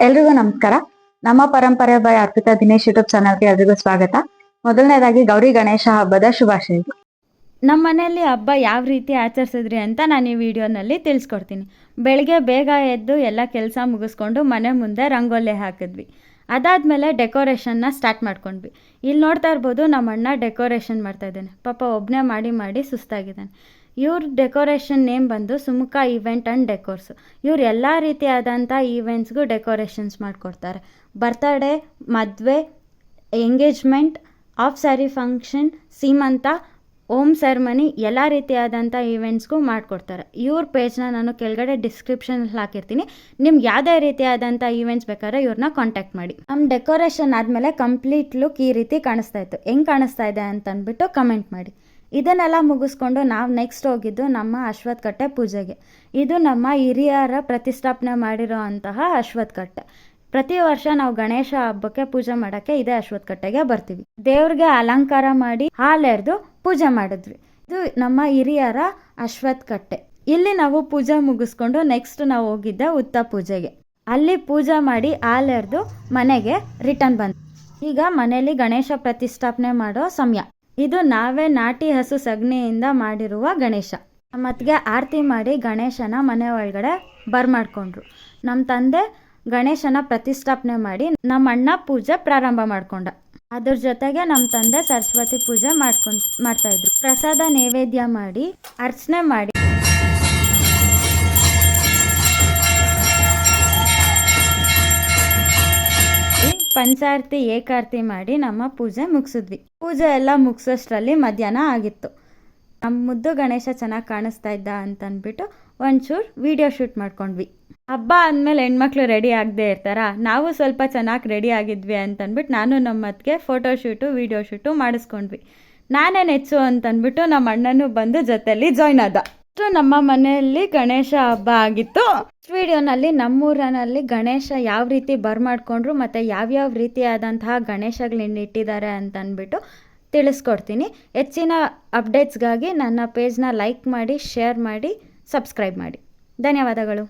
ಎಲ್ರಿಗೂ ನಮಸ್ಕಾರ. ನಮ್ಮ ಪರಂಪರೆ ಬೈ ಅರ್ಪಿತಾ ದಿನೇಶ್ ಯೂಟ್ಯೂಬ್ ಚಾನಲ್ಗೆ ಎಲ್ರಿಗೂ ಸ್ವಾಗತ. ಮೊದಲನೇದಾಗಿ ಗೌರಿ ಗಣೇಶ ಹಬ್ಬದ ಶುಭಾಶಯಗಳು. ನಮ್ಮ ಮನೆಯಲ್ಲಿ ಹಬ್ಬ ಯಾವ ರೀತಿ ಆಚರಿಸಿದ್ರಿ ಅಂತ ನಾನು ಈ ವಿಡಿಯೋನಲ್ಲಿ ತಿಳಿಸ್ಕೊಡ್ತೀನಿ. ಬೆಳಗ್ಗೆ ಬೇಗ ಎದ್ದು ಎಲ್ಲ ಕೆಲಸ ಮುಗಿಸ್ಕೊಂಡು ಮನೆ ಮುಂದೆ ರಂಗೋಲಿ ಹಾಕಿದ್ವಿ. ಅದಾದಮೇಲೆ ಡೆಕೋರೇಷನ್ನ ಸ್ಟಾರ್ಟ್ ಮಾಡ್ಕೊಂಡ್ವಿ. ಇಲ್ಲಿ ನೋಡ್ತಾ ಇರ್ಬೋದು ನಮ್ಮ ಅಣ್ಣ ಡೆಕೋರೇಷನ್ ಮಾಡ್ತಾಯಿದ್ದಾನೆ. ಪಾಪ ಒಬ್ಬನೇ ಮಾಡಿ ಮಾಡಿ ಸುಸ್ತಾಗಿದ್ದಾನೆ. ಇವ್ರ ಡೆಕೋರೇಷನ್ ನೇಮ್ ಬಂದು ಸುಮುಖ ಈವೆಂಟ್ ಆ್ಯಂಡ್ ಡೆಕೋರ್ಸು. ಇವ್ರು ಎಲ್ಲ ರೀತಿಯಾದಂಥ ಈವೆಂಟ್ಸ್ಗೂ ಡೆಕೋರೇಷನ್ಸ್ ಮಾಡಿಕೊಡ್ತಾರೆ. ಬರ್ತಡೇ, ಮದುವೆ, ಎಂಗೇಜ್ಮೆಂಟ್, ಆಫ್ ಸ್ಯಾರಿ ಫಂಕ್ಷನ್, ಸೀಮಂತ, ಓಮ್ ಸೆರೆಮನಿ ಎಲ್ಲ ರೀತಿಯಾದಂಥ ಈವೆಂಟ್ಸ್ಗೂ ಮಾಡಿಕೊಡ್ತಾರೆ. ಇವ್ರ ಪೇಜ್ನ ನಾನು ಕೆಳಗಡೆ ಡಿಸ್ಕ್ರಿಪ್ಷನಲ್ಲಿ ಹಾಕಿರ್ತೀನಿ. ನಿಮ್ಗೆ ಯಾವುದೇ ರೀತಿಯಾದಂಥ ಈವೆಂಟ್ಸ್ ಬೇಕಾದ್ರೆ ಇವ್ರನ್ನ ಕಾಂಟ್ಯಾಕ್ಟ್ ಮಾಡಿ. ನಮ್ಮ ಡೆಕೋರೇಷನ್ ಆದಮೇಲೆ ಕಂಪ್ಲೀಟ್ ಲುಕ್ ಈ ರೀತಿ ಕಾಣಿಸ್ತಾ ಇತ್ತು. ಹೆಂಗೆ ಕಾಣಿಸ್ತಾ ಇದೆ ಅಂತಂದ್ಬಿಟ್ಟು ಕಮೆಂಟ್ ಮಾಡಿ. ಇದನ್ನೆಲ್ಲ ಮುಗಿಸ್ಕೊಂಡು ನಾವು ನೆಕ್ಸ್ಟ್ ಹೋಗಿದ್ದು ನಮ್ಮ ಅಶ್ವತ್ಥ ಕಟ್ಟೆ ಪೂಜೆಗೆ. ಇದು ನಮ್ಮ ಹಿರಿಯರ ಪ್ರತಿಷ್ಠಾಪನೆ ಮಾಡಿರೋ ಅಂತಹ ಅಶ್ವತ್ಥ ಕಟ್ಟೆ. ಪ್ರತಿ ವರ್ಷ ನಾವು ಗಣೇಶ ಹಬ್ಬಕ್ಕೆ ಪೂಜೆ ಮಾಡೋಕ್ಕೆ ಇದೇ ಅಶ್ವತ್ಥ ಕಟ್ಟೆಗೆ ಬರ್ತೀವಿ. ದೇವ್ರಿಗೆ ಅಲಂಕಾರ ಮಾಡಿ ಹಾಲೆರೆದು ಪೂಜೆ ಮಾಡಿದ್ವಿ. ಇದು ನಮ್ಮ ಹಿರಿಯರ ಅಶ್ವತ್ಥ ಕಟ್ಟೆ. ಇಲ್ಲಿ ನಾವು ಪೂಜೆ ಮುಗಿಸ್ಕೊಂಡು ನೆಕ್ಸ್ಟ್ ನಾವು ಹೋಗಿದ್ದೆ ಉತ್ತ ಪೂಜೆಗೆ. ಅಲ್ಲಿ ಪೂಜೆ ಮಾಡಿ ಹಾಲೆರೆದು ಮನೆಗೆ ರಿಟರ್ನ್ ಬಂದ್ವಿ. ಈಗ ಮನೆಯಲ್ಲಿ ಗಣೇಶ ಪ್ರತಿಷ್ಠಾಪನೆ ಮಾಡೋ ಸಮಯ. ಇದು ನಾವೇ ನಾಟಿ ಹಸು ಸಗಣಿಯಿಂದ ಮಾಡಿರುವ ಗಣೇಶ. ಮತ್ತಿಗೆ ಆರತಿ ಮಾಡಿ ಗಣೇಶನ ಮನೆ ಒಳಗಡೆ ಬರ್ಮಾಡ್ಕೊಂಡ್ರು. ನಮ್ಮ ತಂದೆ ಗಣೇಶನ ಪ್ರತಿಷ್ಠಾಪನೆ ಮಾಡಿ ನಮ್ಮ ಅಣ್ಣ ಪೂಜೆ ಪ್ರಾರಂಭ ಮಾಡ್ಕೊಂಡ. ಅದ್ರ ಜೊತೆಗೆ ನಮ್ಮ ತಂದೆ ಸರಸ್ವತಿ ಪೂಜೆ ಮಾಡ್ತಾಯಿದ್ರು. ಪ್ರಸಾದ ನೈವೇದ್ಯ ಮಾಡಿ ಅರ್ಚನೆ ಮಾಡಿ ಪಂಚಾರತಿ ಏಕಾರತಿ ಮಾಡಿ ನಮ್ಮ ಪೂಜೆ ಮುಗಿಸಿದ್ವಿ. ಪೂಜೆ ಎಲ್ಲ ಮುಗಿಸೋಷ್ಟರಲ್ಲಿ ಮಧ್ಯಾಹ್ನ ಆಗಿತ್ತು. ನಮ್ಮ ಮುದ್ದು ಗಣೇಶ ಚೆನ್ನಾಗಿ ಕಾಣಿಸ್ತಾ ಇದ್ದ ಅಂತಂದ್ಬಿಟ್ಟು ಒಂಚೂರು ವಿಡಿಯೋ ಶೂಟ್ ಮಾಡ್ಕೊಂಡ್ವಿ. ಹಬ್ಬ ಅಂದಮೇಲೆ ಹೆಣ್ಮಕ್ಳು ರೆಡಿ ಆಗದೆ ಇರ್ತಾರ. ನಾವು ಸ್ವಲ್ಪ ಚೆನ್ನಾಗಿ ರೆಡಿ ಆಗಿದ್ವಿ ಅಂತಂದ್ಬಿಟ್ಟು ನಾನು ನಮ್ಮ ಅತ್ತಿಗೆ ಫೋಟೋ ಶೂಟು ವಿಡಿಯೋ ಶೂಟು ಮಾಡಿಸ್ಕೊಂಡ್ವಿ. ನಾನೇನು ಹೆಚ್ಚು ಅಂತಂದ್ಬಿಟ್ಟು ನಮ್ಮ ಅಣ್ಣನೂ ಬಂದು ಜೊತೆಯಲ್ಲಿ ಜಾಯ್ನ್ ಆದ. ನಮ್ಮ ಮನೆಯಲ್ಲಿ ಗಣೇಶ ಹಬ್ಬ ಆಗಿತ್ತು. ವಿಡಿಯೋನಲ್ಲಿ ನಮ್ಮೂರಿನಲ್ಲಿ ಗಣೇಶ ಯಾವ ರೀತಿ ಬರ್ಮಾಡ್ಕೊಂಡ್ರು ಮತ್ತು ಯಾವ್ಯಾವ ರೀತಿಯಾದಂತಹ ಗಣೇಶಗಳನ್ನ ಇಟ್ಟಿದ್ದಾರೆ ಅಂತ ಅಂದ್ಬಿಟ್ಟು ತಿಳಿಸ್ಕೊಡ್ತೀನಿ. ಹೆಚ್ಚಿನ ಅಪ್ಡೇಟ್ಸ್ಗಾಗಿ ನನ್ನ ಪೇಜ್ನ ಲೈಕ್ ಮಾಡಿ, ಶೇರ್ ಮಾಡಿ, ಸಬ್ಸ್ಕ್ರೈಬ್ ಮಾಡಿ. ಧನ್ಯವಾದಗಳು.